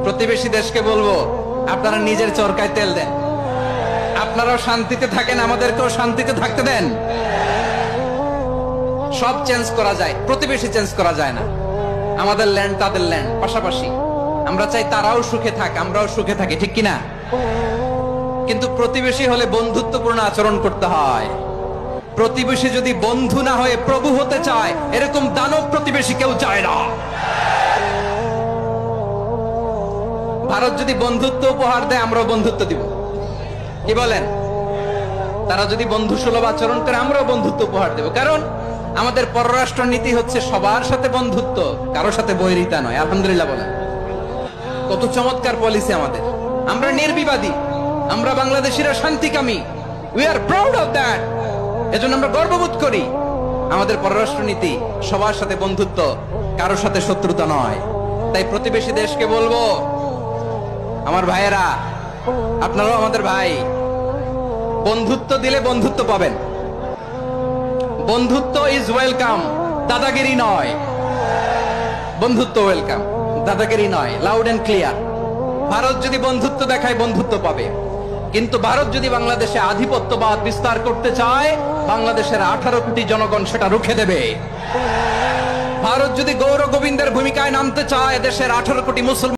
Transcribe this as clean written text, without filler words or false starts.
প্রতিবেশী দেশকে বলবো, আপনারা নিজের চরকায় তেল দেন, আপনারাও শান্তিতে থাকেন, আমাদেরকেও শান্তিতে থাকতে দেন। সব চেঞ্জ করা যায়, প্রতিবেশী চেঞ্জ করা যায় না। আমাদের ল্যান্ড তাদের ল্যান্ড পাশাপাশি, আমরা চাই তারাও সুখে থাক, আমরাও সুখে থাকি, ঠিক কিনা? কিন্তু প্রতিবেশী হলে বন্ধুত্বপূর্ণ আচরণ করতে হয়। প্রতিবেশী যদি বন্ধু না হয়ে প্রভু হতে চায়, এরকম দানব প্রতিবেশী কেউ চায় না। ভারত যদি বন্ধুত্ব উপহার দেয়, আমরাও বন্ধুত্ব দিব, কি বলেন? তারা যদি বন্ধু সুলভ আচরণ করে, আমরাও বন্ধুত্ব উপহার দেব। কারণ আমাদের পররাষ্ট্র নীতি হচ্ছে সবার সাথে বন্ধুত্ব, কারো সাথে বৈরিতা নয়। আলহামদুলিল্লাহ বলেন, কত চমৎকার পলিসি আমাদের। আমরা নির্বিবাদী, আমরা বাংলাদেশিরা শান্তিকামী। We are proud of that. এজন্য আমরা গর্ববোধ করি। আমাদের পররাষ্ট্র নীতি সবার সাথে বন্ধুত্ব, কারোর সাথে শত্রুতা নয়। তাই প্রতিবেশী দেশকে বলবো, আমার ভাইয়েরা, আপনারাও আমাদের ভাই, বন্ধুত্ব দিলে বন্ধুত্ব পাবেন। বন্ধুত্ব ইজ ওয়েলকাম, দাদাগিরি নয়। বন্ধুত্ব ওয়েলকাম, দাদাগিরি নয়। Loud and clear. ভারত যদি বন্ধুত্ব দেখায়, বন্ধুত্ব পাবে। কিন্তু ভারত যদি বাংলাদেশে আধিপত্যবাদ বিস্তার করতে চায়, বাংলাদেশের 18 কোটি জনগণ সেটা রুখে দেবে। ভারত যদি গৌর গোবিন্দের ভূমিকায় নামতে চায়, দেশের 18 কোটি মুসলমান